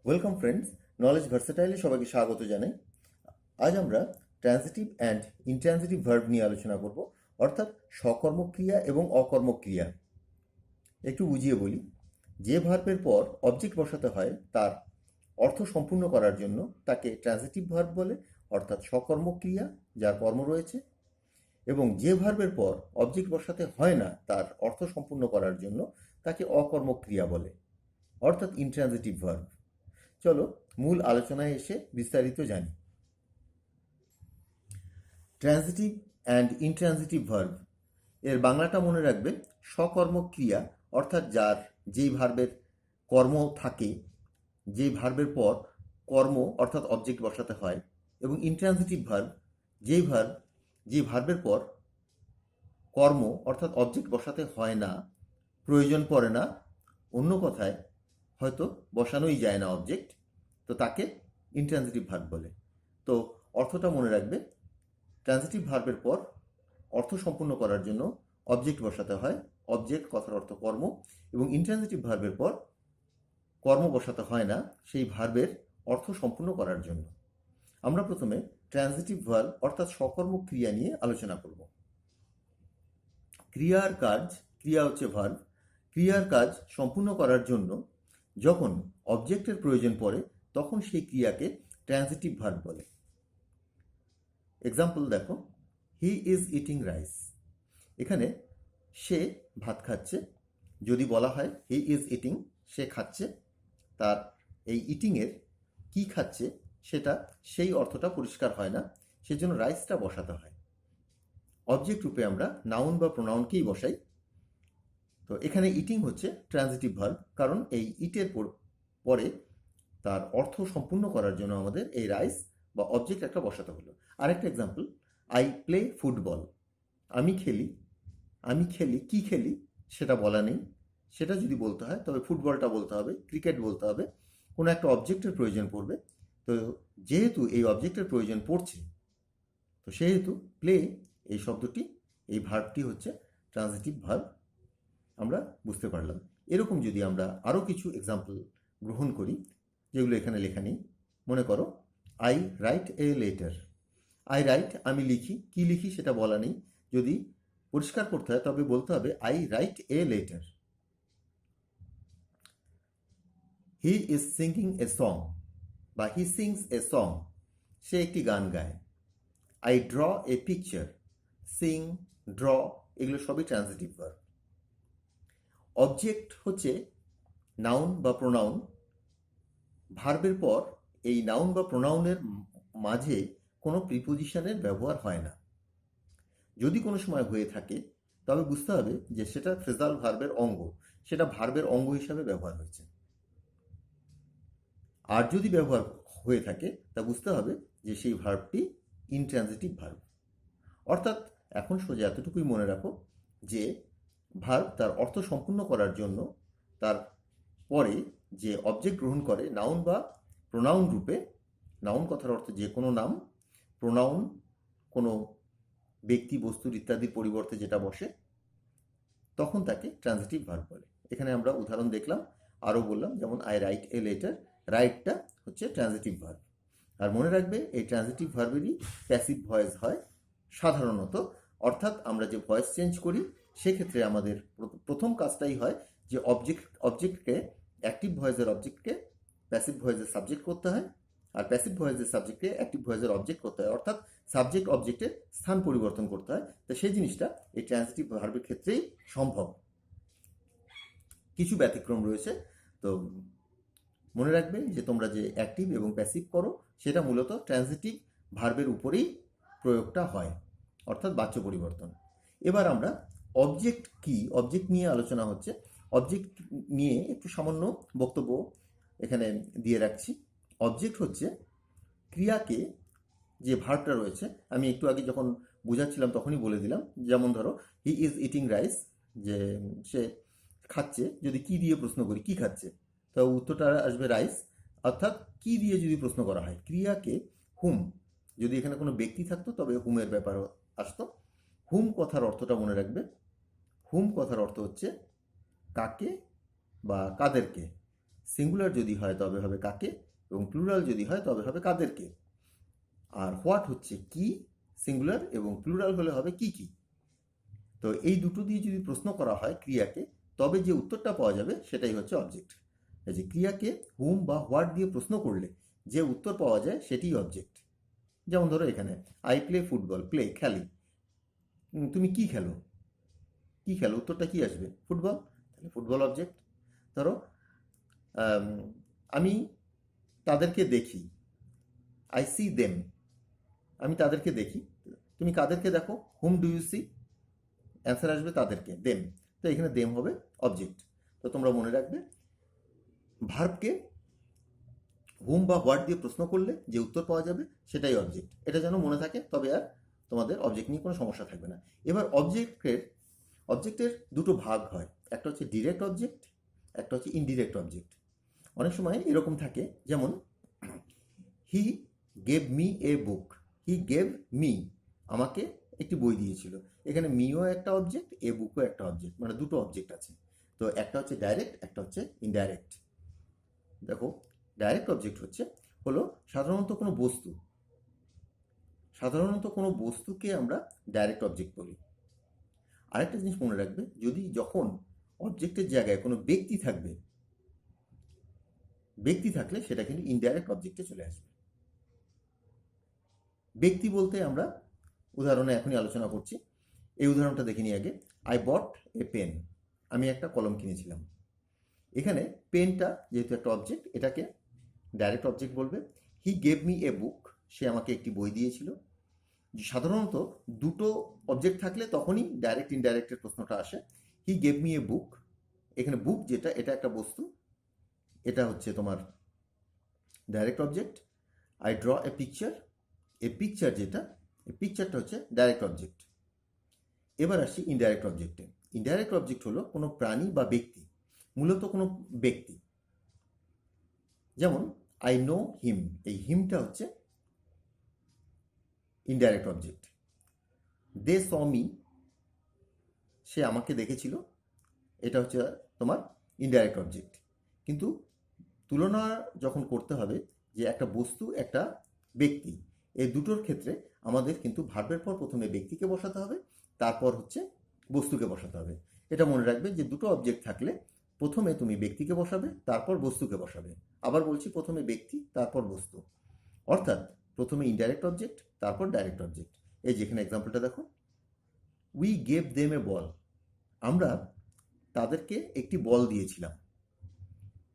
Welcome friends, knowledge ভার্সেটাইলে সবাইকে স্বাগত জানাই। আজ আমরা ট্রান্সিটিভ অ্যান্ড ইনট্রান্সিটিভ ভার্ব নিয়ে আলোচনা করব, অর্থাৎ সকর্মক ক্রিয়া এবং অকর্মক ক্রিয়া। একটু বুঝিয়ে বলি। যে ভার্বের পর অবজেক্ট বসাতে হয় তার অর্থ সম্পূর্ণ করার জন্য তাকে ট্রান্সিটিভ ভার্ব বলে, অর্থাৎ সকর্মক ক্রিয়া যার কর্ম রয়েছে। এবং যে ভার্বের পর অবজেক্ট বসাতে হয় না তার অর্থ সম্পূর্ণ করার জন্য তাকে অকর্মক ক্রিয়া বলে, অর্থাৎ ইনট্রান্সিটিভ ভার্ব। চলো মূল আলোচনায় এসে বিস্তারিত জানি। ট্রান্সিটিভ অ্যান্ড ইনট্রান্সিটিভ ভার্ব এর বাংলাটা মনে রাখবে সকর্মক ক্রিয়া, অর্থাৎ যেই ভার্বের কর্ম থাকে, যেই ভার্বের পর কর্ম অর্থাৎ অবজেক্ট বসাতে হয়। এবং ইনট্রান্সিটিভ ভার্ব যে ভার্বের পর কর্ম অর্থাৎ অবজেক্ট বসাতে হয় না, প্রয়োজন পড়ে না, অন্য কথায় হয়তো বসানোই যায় না অবজেক্ট, তো তাকে ইনট্রান্সিটিভ ভার্ব বলে। তো অর্থটা মনে রাখবে, ট্রান্সিটিভ ভার্বের পর অর্থ সম্পূর্ণ করার জন্য অবজেক্ট বসাতে হয়, অবজেক্ট কথার অর্থ কর্ম। এবং ইনট্রান্সিটিভ ভার্বের পর কর্ম বসাতে হয় না সেই ভার্বের অর্থ সম্পূর্ণ করার জন্য। আমরা প্রথমে ট্রান্সিটিভ ভার্ব অর্থাৎ সকর্মক ক্রিয়া নিয়ে আলোচনা করব। ক্রিয়া হচ্ছে ভার্ব। ক্রিয়ার কাজ সম্পূর্ণ করার জন্য যখন অবজেক্টের প্রয়োজন পড়ে তখন সেই ক্রিয়াকে ট্রান্সিটিভ ভার্ব বলে। এক্সাম্পল দেখো, হি ইজ ইটিং রাইস। এখানে সে ভাত খাচ্ছে। যদি বলা হয় হি ইজ ইটিং, সে খাচ্ছে, তার এই ইটিংয়ের কি খাচ্ছে সেটা সেই অর্থটা পরিষ্কার হয় না, সেজন্য রাইসটা বসাতে হয়। অবজেক্ট রূপে আমরা নাউন বা প্রোনাউনকেই বসাই। তো এখানে ইটিং হচ্ছে ট্রান্সিটিভ ভার্ব, কারণ এই ইটের পরে তার অর্থ সম্পূর্ণ করার জন্য আমাদের এই রাইস বা অবজেক্ট একটা বসাতে হলো। আরেকটা এক্সাম্পল, আই প্লে ফুটবল। আমি খেলি কি খেলি সেটা বলা নেই, সেটা যদি বলতে হয় তবে ফুটবলটা বলতে হবে, ক্রিকেট বলতে হবে, কোনো একটা অবজেক্টের প্রয়োজন পড়বে। তো যেহেতু এই অবজেক্টের প্রয়োজন পড়ছে, তো সেহেতু প্লে এই শব্দটি, এই ভার্বটি হচ্ছে ট্রান্সিটিভ ভার্ব। আমরা বুঝতে পারলাম। এরকম যদি আমরা আরও কিছু এক্সাম্পল গ্রহণ করি যেগুলো এখানে লেখা নেই। মনে করো, I write a letter. I right, আমি লিখি, কি লিখি সেটা বলা নেই, যদি পরিষ্কার করতে হয় তবে বলতে হবে I write a letter. He is singing a song বা হি সিংস এ সং, সে একটি গান গায়। I draw a picture. Singh, draw এগুলো সবই ট্রান্সিটিভ ভার্ব। অবজেক্ট হচ্ছে নাউন বা প্রোনাউন। ভার্বের পর এই নাউন বা প্রোনাউনের মাঝে কোনো প্রিপোজিশনের ব্যবহার হয় না। যদি কোনো সময় হয়ে থাকে তবে বুঝতে হবে যে সেটা ফ্রেজাল ভার্বের অঙ্গ, সেটা ভার্বের অঙ্গ হিসাবে ব্যবহার হয়েছে। আর যদি ব্যবহার হয়ে থাকে তা বুঝতে হবে যে সেই ভার্বটি ইনট্রান্সিটিভ ভার্ব। অর্থাৎ এখন সোজা এতটুকুই মনে রাখো যে ভার্ব তার অর্থ সম্পূর্ণ করার জন্য তার পরে যে অবজেক্ট গ্রহণ করে নাউন বা প্রোনাউন রূপে, নাউন কথার অর্থ যে কোনো নাম, প্রোনাউন কোনো ব্যক্তি বস্তুর ইত্যাদির পরিবর্তে যেটা বসে, তখন তাকে ট্রান্সিটিভ ভার্ব বলে। এখানে আমরা উদাহরণ দেখলাম, আরও বললাম, যেমন আই রাইট এ লেটার, রাইটটা হচ্ছে ট্রান্সিটিভ ভার্ব। আর মনে রাখবে এই ট্রান্সিটিভ ভার্বেরই প্যাসিভ ভয়েস হয় সাধারণত, অর্থাৎ আমরা যে ভয়েস চেঞ্জ করি সেক্ষেত্রে আমাদের প্রথম কাজটাই হয় যে অবজেক্টকে, অ্যাক্টিভ ভয়েসের অবজেক্টকে প্যাসিভ ভয়েসের সাবজেক্ট করতে হয়, আর প্যাসিভ ভয়েসের সাবজেক্টকে অ্যাক্টিভ ভয়েসের অবজেক্ট করতে হয়, অর্থাৎ সাবজেক্ট অবজেক্টের স্থান পরিবর্তন করতে হয়। তো সেই জিনিসটা এই ট্রান্সিটিভ ভার্বের ক্ষেত্রেই সম্ভব। কিছু ব্যতিক্রম রয়েছে। তো মনে রাখবে যে তোমরা যে অ্যাক্টিভ এবং প্যাসিভ করো সেটা মূলত ট্রান্সিটিভ ভার্বের উপরেই প্রয়োগটা হয়, অর্থাৎ বাচ্য পরিবর্তন। এবার আমরা অবজেক্ট নিয়ে আলোচনা হচ্ছে, অবজেক্ট নিয়ে একটু সামান্য বক্তব্য এখানে দিয়ে রাখছি। অবজেক্ট হচ্ছে ক্রিয়াকে, যে ভার্বটা রয়েছে, আমি একটু আগে যখন বোঝাচ্ছিলাম তখনই বলে দিলাম। যেমন ধরো, হি ইজ ইটিং রাইস, যে সে খাচ্ছে। যদি কি দিয়ে প্রশ্ন করি কি খাচ্ছে, তো উত্তরটা আসবে রাইস। অর্থাৎ কি দিয়ে যদি প্রশ্ন করা হয়, ক্রিয়াকে হুম, যদি এখানে কোনো ব্যক্তি থাকতো তবে হুমের ব্যাপার আসতো। হুম কথার অর্থটা মনে রাখবে। হুম কথার অর্থ হচ্ছে কাকে বা কাদেরকে। সিঙ্গুলার যদি হয় তবে হবে কাকে, এবং প্লুরাল যদি হয় তবে হবে কাদেরকে। আর হোয়াট হচ্ছে কি, সিঙ্গুলার, এবং প্লুরাল হলে হবে কি কি। তো এই দুটো দিয়ে যদি প্রশ্ন করা হয় ক্রিয়াকে, তবে যে উত্তরটা পাওয়া যাবে সেটাই হচ্ছে অবজেক্ট। এই যে ক্রিয়াকে হুম বা হোয়াট দিয়ে প্রশ্ন করলে যে উত্তর পাওয়া যায় সেটিই অবজেক্ট। যেমন ধরো এখানে আই প্লে ফুটবল, প্লে খেলি, তুমি কি খেলো, কি খেলো, উত্তরটা কি আসবে, ফুটবল, তাহলে ফুটবল অবজেক্ট। ধরো আমি তাদেরকে দেখি, আই সি দেম, আমি তাদেরকে দেখি, তুমি কাদেরকে দেখো, whom do you C, answer আসবে তাদেরকে, দেম। তো এখানে দেম হবে অবজেক্ট। তো তোমরা মনে রাখবে ভার্বকে হুম বা হোয়াট দিয়ে প্রশ্ন করলে যে উত্তর পাওয়া যাবে সেটাই অবজেক্ট। এটা যেন মনে থাকে, তবে আর তোমাদের অবজেক্ট নিয়ে কোনো সমস্যা থাকবে না। এবার অবজেক্টের দুটো ভাগ হয়, একটা হচ্ছে ডিরেক্ট অবজেক্ট, একটা হচ্ছে ইনডিরেক্ট অবজেক্ট। অনেক সময় এরকম থাকে, যেমন হি gave me a book, he gave me, আমাকে একটি বই দিয়েছিল। এখানে মিও একটা অবজেক্ট, এ বুকও একটা অবজেক্ট, মানে দুটো অবজেক্ট আছে। তো একটা হচ্ছে ডাইরেক্ট, একটা হচ্ছে ইনডাইরেক্ট। দেখো ডাইরেক্ট অবজেক্ট হলো সাধারণত কোনো বস্তুকে আমরা ডাইরেক্ট অবজেক্ট বলি। আরেকটা জিনিস মনে রাখবে, যখন অবজেক্টের জায়গায় কোনো ব্যক্তি থাকলে সেটা কিন্তু ইনডাইরেক্ট অবজেক্টে চলে আসবে। ব্যক্তি বলতে আমরা উদাহরণে এখনই আলোচনা করছি। এই উদাহরণটা দেখে নিই আগে। আই বট এ পেন, আমি একটা কলম কিনেছিলাম। এখানে পেনটা যেহেতু একটা অবজেক্ট, এটাকে ডাইরেক্ট অবজেক্ট বলবে। হি গেভ মি এ বুক, সে আমাকে একটি বই দিয়েছিল। সাধারণত দুটো অবজেক্ট থাকলে তখনই ডাইরেক্ট ইনডাইরেক্টের প্রশ্নটা আসে। হি গেভ মি এ বুক, এখানে বুক যেটা, এটা একটা বস্তু, এটা হচ্ছে তোমার direct object. I draw a picture, a picture যেটা, এই পিকচারটা হচ্ছে ডাইরেক্ট অবজেক্ট। এবার আসছি ইনডাইরেক্ট অবজেক্টে। ইনডাইরেক্ট অবজেক্ট হলো কোনো প্রাণী বা ব্যক্তি, মূলত কোনো ব্যক্তি। যেমন আই নো হিম, এই হিমটা হচ্ছে ইনডাইরেক্ট অবজেক্ট। দে স মি, সে আমাকে দেখেছিল, এটা হচ্ছে তোমার ইনডাইরেক্ট অবজেক্ট। কিন্তু তুলনা যখন করতে হবে যে একটা বস্তু একটা ব্যক্তি, এই দুটোর ক্ষেত্রে আমাদের কিন্তু ভার্বের পর প্রথমে ব্যক্তিকে বসাতে হবে, তারপর হচ্ছে বস্তুকে বসাতে হবে। এটা মনে রাখবে যে দুটো অবজেক্ট থাকলে প্রথমে তুমি ব্যক্তিকে বসাবে, তারপর বস্তুকে বসাবে। আবার বলছি, প্রথমে ব্যক্তি তারপর বস্তু, অর্থাৎ প্রথমে ইনডাইরেক্ট অবজেক্ট তারপর ডাইরেক্ট অবজেক্ট। এই যেখানে এক্সাম্পলটা দেখো, উই গেভ দেম এ বল, আমরা তাদেরকে একটি বল দিয়েছিলাম।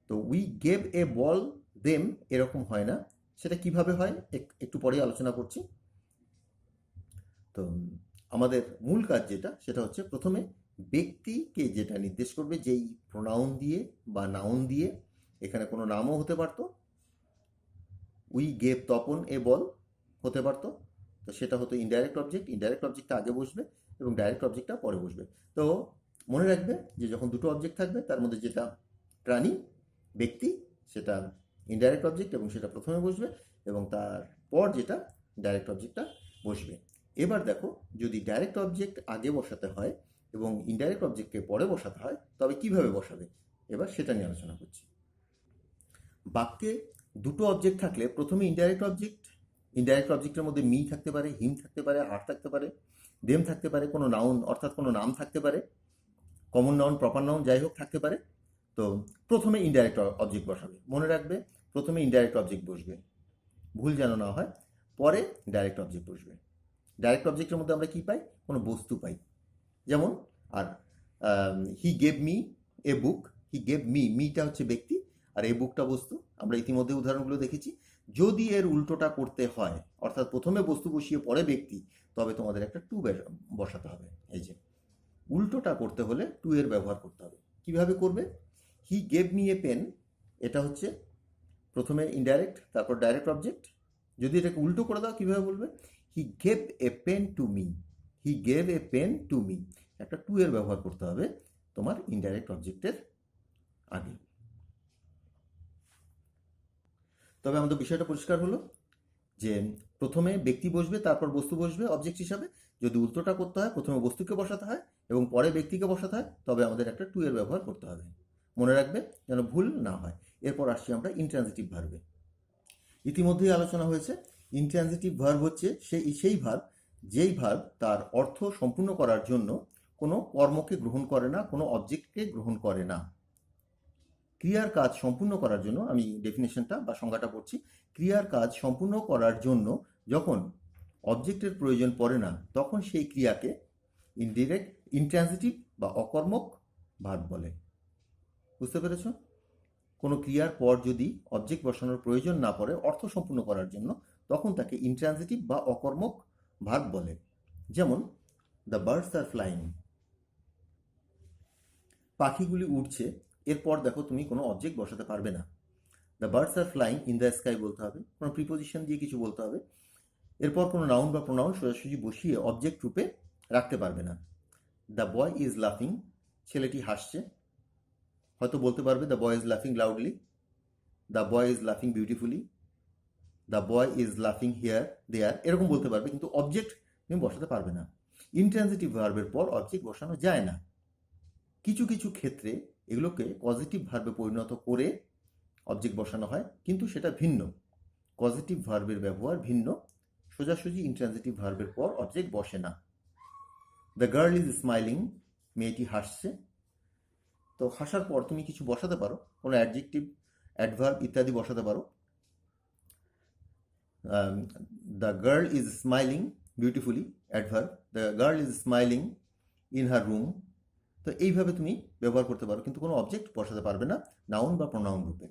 তো we gave a ball them এরকম হয় না, সেটা কিভাবে হয় একটু পরে আলোচনা করছি। তো আমাদের মূল কাজ যেটা, সেটা হচ্ছে প্রথমে ব্যক্তিকে যেটা নির্দেশ করবে যেই প্রোনাউন দিয়ে বা নাউন দিয়ে, এখানে কোনো নামও হতে পারতো, উই গেভ তপন এ বল হতে পারতো, তো সেটা হতো ইনডাইরেক্ট অবজেক্ট। ইনডাইরেক্ট অবজেক্টটা আগে বসবে এবং ডাইরেক্ট অবজেক্টটা পরে বসবে। তো মনে রাখবে যে যখন দুটো অবজেক্ট থাকবে তার মধ্যে যেটা প্রাণী ব্যক্তি সেটা ইনডাইরেক্ট অবজেক্ট এবং সেটা প্রথমে বসবে, এবং তারপর যেটা ডাইরেক্ট অবজেক্টটা বসবে। এবার দেখো, যদি ডাইরেক্ট অবজেক্ট আগে বসাতে হয় এবং ইনডাইরেক্ট অবজেক্টকে পরে বসাতে হয়, তবে কিভাবে বসাবে, এবার সেটা নিয়ে আলোচনা করছি। বাক্যে দুটো অবজেক্ট থাকলে প্রথমে ইনডাইরেক্ট অবজেক্টের মধ্যে মি থাকতে পারে, হিম থাকতে পারে, আর থাকতে পারে, দেম থাকতে পারে, কোনো নাউন অর্থাৎ কোনো নাম থাকতে পারে, কমন নাউন, প্রপার নাউন, যাই হোক থাকতে পারে। তো প্রথমে ইনডাইরেক্ট অবজেক্ট বসাবে, মনে রাখবে প্রথমে ইনডাইরেক্ট অবজেক্ট বসবে, ভুল যেন না হয়, পরে ডাইরেক্ট অবজেক্ট বসবে। ডাইরেক্ট অবজেক্টের মধ্যে আমরা কি পাই, কোনো বস্তু পাই। যেমন আর he gave me a book, he gave মিটা হচ্ছে ব্যক্তি, আর এই বুকটা বস্তু। আমরা ইতিমধ্যে উদাহরণগুলো দেখেছি। যদি এর উল্টোটা করতে হয়, অর্থাৎ প্রথমে বস্তু বসিয়ে পরে ব্যক্তি, তবে তোমাদের একটা টু বসাতে হবে। এই যে উল্টোটা করতে হলে টু এর ব্যবহার করতে হবে। কিভাবে করবে, he gave me a pen, এটা হচ্ছে প্রথমে ইনডাইরেক্ট তারপর ডাইরেক্ট অবজেক্ট। যদি এটাকে উল্টো করে দাও, কিভাবে বলবে, he gave a pen to me, he gave a pen to me, একটা টু এর ব্যবহার করতে হবে তোমার ইনডাইরেক্ট অবজেক্টের আগে। তবে আমাদের বিষয়টা পরিষ্কার হলো যে প্রথমে ব্যক্তি বসবে তারপর বস্তু বসবে অবজেক্ট হিসাবে। যদি উল্টোটা করতে হয়, প্রথমে বস্তুকে বসাতে হয় এবং পরে ব্যক্তিকে বসাতে হয়, তবে আমাদের একটা টু এর ব্যবহার করতে হবে। মনে রাখবে যেন ভুল না হয়। এরপর আসছি আমরা ইনট্রানজিটিভ ভার্বে। ইতিমধ্যেই আলোচনা হয়েছে ইনট্রানজিটিভ ভার্ব হচ্ছে সেই ভার্ব যেই ভার্ব তার অর্থ সম্পূর্ণ করার জন্য কোনো কর্মকে গ্রহণ করে না, কোনো অবজেক্টকে গ্রহণ করে না। ক্রিয়ার কাজ সম্পূর্ণ করার জন্য, আমি ডেফিনেশনটা বা সংজ্ঞাটা পড়ছি, ক্রিয়ার কাজ সম্পূর্ণ করার জন্য যখন অবজেক্টের প্রয়োজন পড়ে না তখন সেই ক্রিয়াকে ইনট্রানজিটিভ বা অকর্মক ভার্ব বলে। বুঝতে পেরেছ? কোনো ক্রিয়ার পর যদি অবজেক্ট বসানোর প্রয়োজন না পড়ে অর্থ সম্পূর্ণ করার জন্য, তখন তাকে ইনট্রানজিটিভ বা অকর্মক ভার্ব বলে। যেমন দ্য বার্ডস আর ফ্লাইং, পাখিগুলি উড়ছে, এরপর দেখো তুমি কোনো অবজেক্ট বসাতে পারবে না। The birds are flying in the sky বলতে হবে, কোনো প্রিপোজিশন দিয়ে কিছু বলতে হবে, এরপর কোনো নাউন বা প্রোনাউন সোজাসুজি বসিয়ে অবজেক্ট রূপে রাখতে পারবে না। দ্য বয় ইজ লাফিং, ছেলেটি হাসছে, হয়তো বলতে পারবে দ্য বয় ইজ লাফিং লাউডলি, দ্য বয় ইজ লাফিং বিউটিফুলি, দ্য বয় ইজ লাফিং হিয়ার দেয়ার, এরকম বলতে পারবে, কিন্তু অবজেক্ট তুমি বসাতে পারবে না। ইনট্রানজিটিভ ভার্বের পর অবজেক্ট বসানো যায় না। কিছু কিছু ক্ষেত্রে এগুলোকে পজিটিভ ভার্বে পরিণত করে অবজেক্ট বসানো হয়, কিন্তু সেটা ভিন্ন। পজিটিভ ভার্বের ব্যবহার ভিন্ন, সোজাসুজি ইনট্রানজিটিভ ভার্বের পর অবজেক্ট বসে না। দ্য গার্ল ইজ স্মাইলিং, মেয়েটি হাসছে, তো হাসার পর তুমি কিছু বসাতে পারো, কোনো অ্যাডজেক্টিভ, অ্যাডভার্ব ইত্যাদি বসাতে পারো। The girl is smiling beautifully, adverb, the girl is smiling in her room, তো এইভাবে তুমি ব্যবহার করতে পারো, কিন্তু কোনো অবজেক্ট বসাতে পারবে না নাউন বা প্রোনাউন রূপে।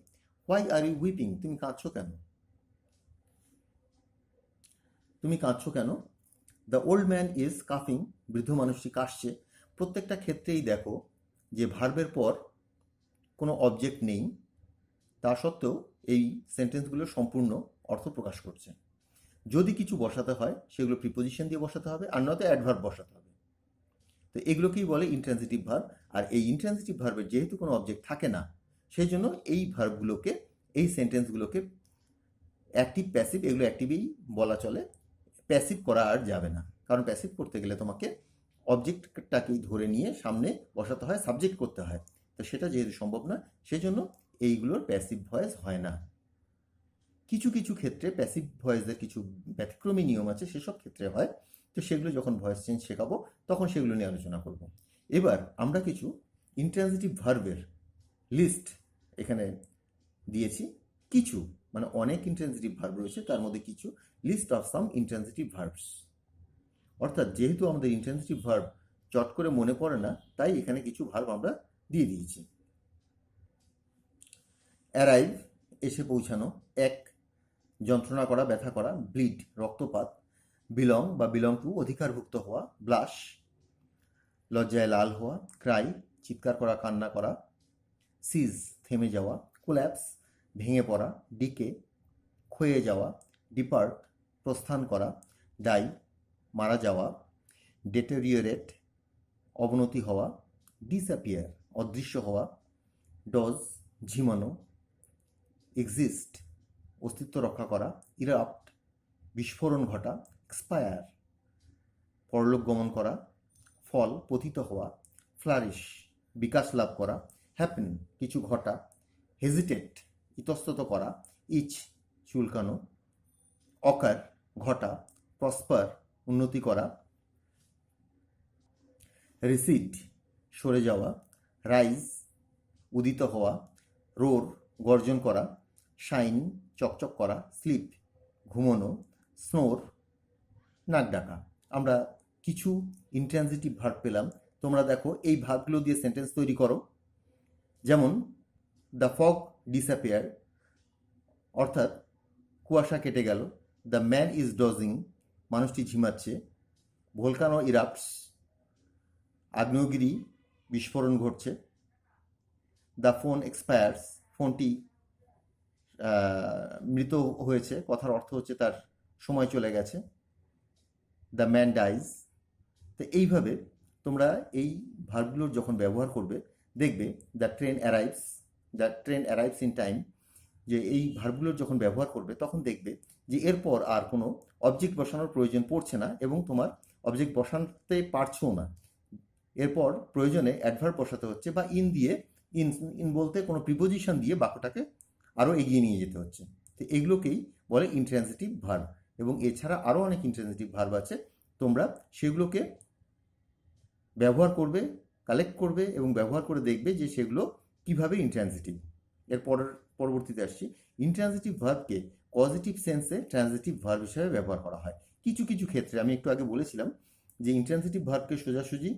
হোয়াই আর ইউ উইপিং, তুমি কাঁদছো কেন? তুমি কাঁদছো কেন? দ্য ওল্ড ম্যান ইজ কাফিং, বৃদ্ধ মানুষটি কাশছে। প্রত্যেকটা ক্ষেত্রেই দেখো যে ভার্বের পর কোনো অবজেক্ট নেই, তা সত্ত্বেও এই সেন্টেন্সগুলো সম্পূর্ণ অর্থ প্রকাশ করছে। যদি কিছু বসাতে হয় সেগুলো প্রিপোজিশন দিয়ে বসাতে হবে, আর নয়তো অ্যাডভার্ব বসাতে হবে। তো এগুলোকেই বলে ইনট্রানজিটিভ ভার্ব। আর এই ইনট্রানজিটিভ ভার্বের যেহেতু কোনো অবজেক্ট থাকে না, সেই জন্য এই ভার্বগুলোকে, এই সেন্টেন্সগুলোকে অ্যাক্টিভ প্যাসিভ, এগুলো অ্যাক্টিভেই বলা চলে, প্যাসিভ করা আর যাবে না। কারণ প্যাসিভ করতে গেলে তোমাকে অবজেক্টটাকেই ধরে নিয়ে সামনে বসাতে হয়, সাবজেক্ট করতে হয়, তো সেটা যেহেতু সম্ভব না, সেজন্য এইগুলোর প্যাসিভ ভয়েস হয় না। কিছু কিছু ক্ষেত্রে প্যাসিভ ভয়েসের কিছু ব্যতিক্রমী নিয়ম আছে, সেসব ক্ষেত্রে হয়, তো সেগুলো যখন ভয়েস চেঞ্জ শেখাবো তখন সেগুলো নিয়ে আলোচনা করব। এবার আমরা কিছু ইনট্রানজিটিভ ভার্বের লিস্ট এখানে দিয়েছি, কিছু মানে অনেক ইনট্রানজিটিভ ভার্ব রয়েছে, তার মধ্যে কিছু list of some intransitive verbs. অর্থাৎ যেহেতু আমাদের ইনট্রানজিটিভ ভার্ব চট করে মনে পড়ে না, তাই এখানে কিছু ভার্ব আমরা দিয়ে দিয়েছি। অ্যারাইভ, এসে পৌঁছানো, এক, যন্ত্রণা করা, ব্যথা করা, ব্লিড, রক্তপাত, বিলং বা বিলং টু, অধিকারভুক্ত হওয়া, ব্লাশ, লজ্জায় লাল হওয়া, ক্রাই, চিৎকার করা, কান্না করা, সিজ, থেমে যাওয়া, কোল্যাপস, ভেঙে পড়া, ডিকে, ক্ষয়ে যাওয়া, ডিপার্ট, প্রস্থান করা, ডাই, মারা যাওয়া, ডেটেরিওরেট, অবনতি হওয়া, ডিসঅ্যাপিয়ার, অদৃশ্য হওয়া, ডজ, ঝিমানো, এক্সিস্ট, অস্তিত্ব রক্ষা করা, ইরাপ্ট, বিস্ফোরণ ঘটা, এক্সপায়ার, পরলোক গমন করা, ফল, পতিত হওয়া, ফ্লারিশ, বিকাশ লাভ করা, হ্যাপেন, কিছু ঘটা, হেজিটেট, ইতস্তত করা, ইচ, চুলকানো, অকার, ঘটা, প্রসপার, উন্নতি করা, রিসিড, সরে যাওয়া, রাইজ, উদিত হওয়া, রোর, গর্জন করা, শাইন, চকচক করা, স্লিপ, ঘুমোনো, স্নোর, নাক ডাকা। আমরা কিছু ইনট্রানজিটিভ ভার্ব পেলাম, তোমরা দেখো এই ভার্বগুলো দিয়ে সেন্টেন্স তৈরি করো। যেমন দ্য ফগ ডিসঅ্যাপিয়ার, অর্থাৎ কুয়াশা কেটে গেল। দ্য ম্যান ইজ ডজিং, মানুষটি ঝিমাচ্ছে। ভোলকানো ইরাপ্টস, আগ্নেয়গিরি বিস্ফোরণ ঘটছে। দ্য ফোন এক্সপায়ার্স, ফোনটি মৃত হয়েছে, কথার অর্থ হচ্ছে তার সময় চলে গেছে। The man dies. তো এইভাবে তোমরা এই ভার্বগুলোর যখন ব্যবহার করবে দেখবে the train arrives in time, যে এই ভার্বগুলোর যখন ব্যবহার করবে তখন দেখবে যে এরপর আর কোনো অবজেক্ট বসানোর প্রয়োজন পড়ছে না, এবং তোমার অবজেক্ট বসাতে পারছো না। এরপর প্রয়োজনে অ্যাডভার্ব বসাতে হচ্ছে, বা ইন দিয়ে, ইন বলতে কোনো প্রিপোজিশন দিয়ে বাক্যটাকে আরও এগিয়ে নিয়ে যেতে হচ্ছে। তো এগুলোকেই বলে ইন্ট্রানজিটিভ ভার্ব। এবং এছাড়া আরও অনেক ইন্ট্রানজিটিভ ভার্ব আছে, তোমরা সেগুলোকে ব্যবহার করবে, কালেক্ট করবে এবং ব্যবহার করে দেখবে যে সেগুলো কীভাবে ইন্ট্রানজিটিভ। পরবর্তীতে আসছি, ইন্ট্রানজিটিভ ভার্বকে পজিটিভ সেন্সে ট্রানজিটিভ ভার্ব হিসাবে ব্যবহার করা হয়। কিছু কিছু ক্ষেত্রে আমি একটু আগে বলেছিলাম যে ইন্ট্রানজিটিভ ভার্বকে সোজাসুজি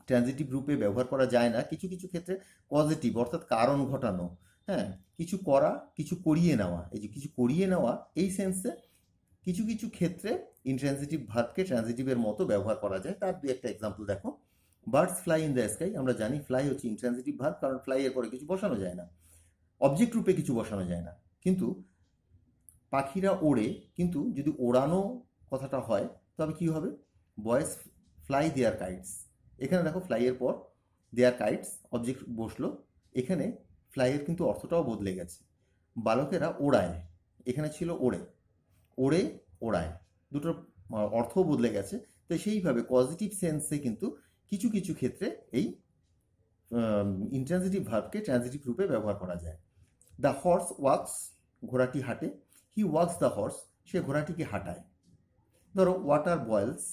ট্রানজিটিভ রূপে ব্যবহার করা যায় না। কিছু কিছু ক্ষেত্রে পজিটিভ অর্থাৎ কারণ ঘটানো, হ্যাঁ, কিছু করা, কিছু করিয়ে নেওয়া, এই যে কিছু করিয়ে নেওয়া, এই সেন্সে কিছু কিছু ক্ষেত্রে ইন্ট্রানজিটিভ ভার্বকে ট্রানজিটিভের মতো ব্যবহার করা যায়। তার দু একটা এক্সাম্পল দেখো। Birds fly in the sky, আমরা জানি ফ্লাই হচ্ছে ইন্ট্রানজিটিভ ভার্ব, কারণ ফ্লাই এর পরে কিছু বসানো যায় না, অবজেক্ট রূপে কিছু বসানো যায় না। কিন্তু পাখিরা ওড়ে, কিন্তু যদি ওড়ানো কথাটা হয় তবে কি হবে? বয়েজ ফ্লাই দেয়ার কাইটস। এখানে দেখো ফ্লাইয়ের পর দেয়ার কাইটস অবজেক্ট বসলো, এখানে ফ্লাইয়ের কিন্তু অর্থটাও বদলে গেছে। বালকেরা ওড়ায়, এখানে ছিল ওড়ে, ওড়ে ওড়ায়, দুটোর অর্থও বদলে গেছে। তো সেইভাবে পজিটিভ সেন্সে কিন্তু কিছু কিছু ক্ষেত্রে এই ইন্ট্রানজিটিভ ভার্বকে ট্রানজিটিভ রূপে ব্যবহার করা যায়। দ্য হর্স ওয়াক্স, ঘোড়াটি হাঁটে। হি ওয়াক্স দ্য হর্স, সে ঘোড়াটিকে হাঁটায়। ধরো ওয়াটার বয়েলস,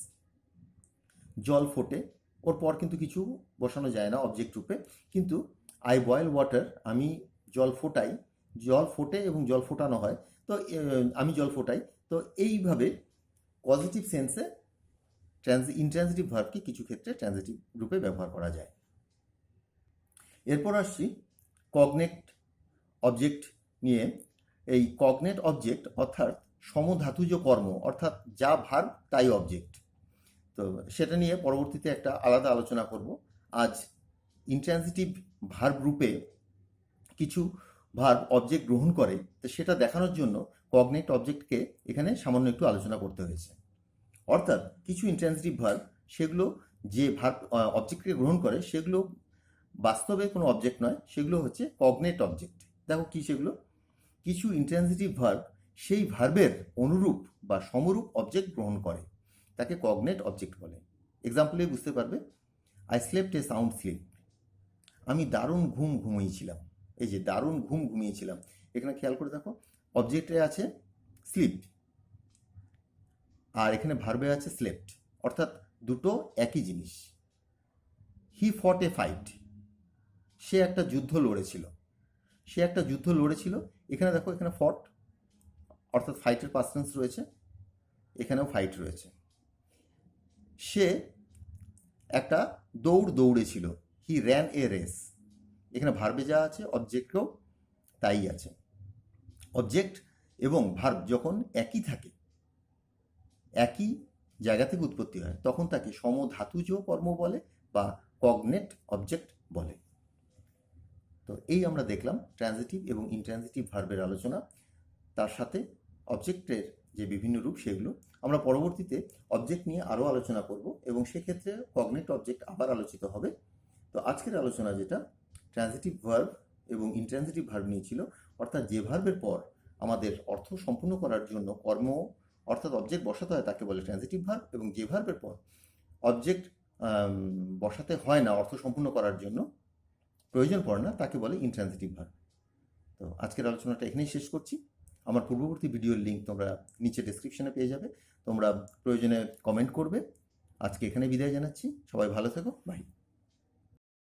জল ফোটে, ওর পর কিন্তু কিছু বসানো যায় না অবজেক্ট রূপে, কিন্তু আই বয়েল ওয়াটার, আমি জল ফোটাই, জল ফোটে এবং জল ফোটানো হয়, তো আমি জল ফোটাই। তো এইভাবে পজিটিভ সেন্সে ইন্ট্রানজিটিভ ভার্বকে কিছু ক্ষেত্রে ট্রানজিটিভ রূপে ব্যবহার করা যায়। এরপর আসছি কগনেট অবজেক্ট নিয়ে। এই কগনেট অবজেক্ট অর্থাৎ সমধাতুজ কর্ম, অর্থাৎ যা ভার্ব তাই অবজেক্ট। তো সেটা নিয়ে পরবর্তীতে একটা আলাদা আলোচনা করব। আজ ইন্ট্রানজিটিভ ভার্ব রূপে কিছু ভার্ব অবজেক্ট গ্রহণ করে, তো সেটা দেখানোর জন্য কগনেট অবজেক্টকে এখানে সামান্য একটু আলোচনা করতে হয়েছে। অর্থাৎ কিছু ইন্ট্রানজিটিভ ভার্ব, সেগুলো যে ভার্ব অবজেক্টকে গ্রহণ করে সেগুলো বাস্তবে কোনো অবজেক্ট নয়, সেগুলো হচ্ছে কগনেট অবজেক্ট। দেখো কি সেগুলো? কিছু ইন্ট্রানজিটিভ ভার্ব সেই ভার্বের অনুরূপ বা সমরূপ অবজেক্ট গ্রহণ করে, তাকে কগনেট অবজেক্ট বলে। এক্সাম্পলে বুঝতে পারবে, I slept a sound sleep, আমি দারুণ ঘুম ঘুমিয়েছিলাম। এই যে দারুণ ঘুম ঘুমিয়েছিলাম, এখানে খেয়াল করে দেখো অবজেক্টে আছে স্লিপ আর এখানে ভার্বে আছে স্লেপ্ট, অর্থাৎ দুটো একই জিনিস। হি ফট এ ফাইট, সে একটা যুদ্ধ লড়েছিল, সে একটা যুদ্ধ লড়েছিল। এখানে দেখো এখানে ফট অর্থাৎ ফাইটের পাস্ট টেন্স রয়েছে, এখানেও ফাইট রয়েছে। সে একটা দৌড় দৌড়েছিল, হি র্যান এ রেস, এখানে ভার্বে যা আছে অবজেক্টও তাই আছে। অবজেক্ট এবং ভার্ব যখন একই থাকে, একই জায়গা থেকে উৎপত্তি হয়, তখন তাকে সমধাতুজ কর্ম বলে বা কগনেট অবজেক্ট বলে। তো এই আমরা দেখলাম ট্রানজিটিভ এবং ইন্ট্রানজিটিভ ভার্বের আলোচনা, তার সাথে অবজেক্টের যে বিভিন্ন রূপ সেগুলো। আমরা পরবর্তীতে অবজেক্ট নিয়ে আরও আলোচনা করব এবং সেক্ষেত্রে কগনেট অবজেক্ট আবার আলোচিত হবে। তো আজকের আলোচনা যেটা ট্রানজিটিভ ভার্ব এবং ইন্ট্রানজিটিভ ভার্ব নিয়ে ছিল, অর্থাৎ যে ভার্বের পর আমাদের অর্থ সম্পূর্ণ করার জন্য কর্ম অর্থাৎ অবজেক্ট বসাতে হয় তাকে বলে ট্রানজিটিভ ভার্ব, এবং যে ভার্বের পর অবজেক্ট বসাতে হয় না অর্থ সম্পূর্ণ করার জন্য, প্রয়োজন পড়ে না, তাকে বলে ইন্ট্রানজিটিভ ভার্ব। তো আজকের আলোচনাটা এখানেই শেষ করছি। আমার পূর্ববর্তী ভিডিওর লিঙ্ক তোমরা নিচে ডেসক্রিপশনে পেয়ে যাবে, তোমরা প্রয়োজনে কমেন্ট করবে। আজকে এখানে বিদায় জানাচ্ছি, সবাই ভালো থেকো, বাই।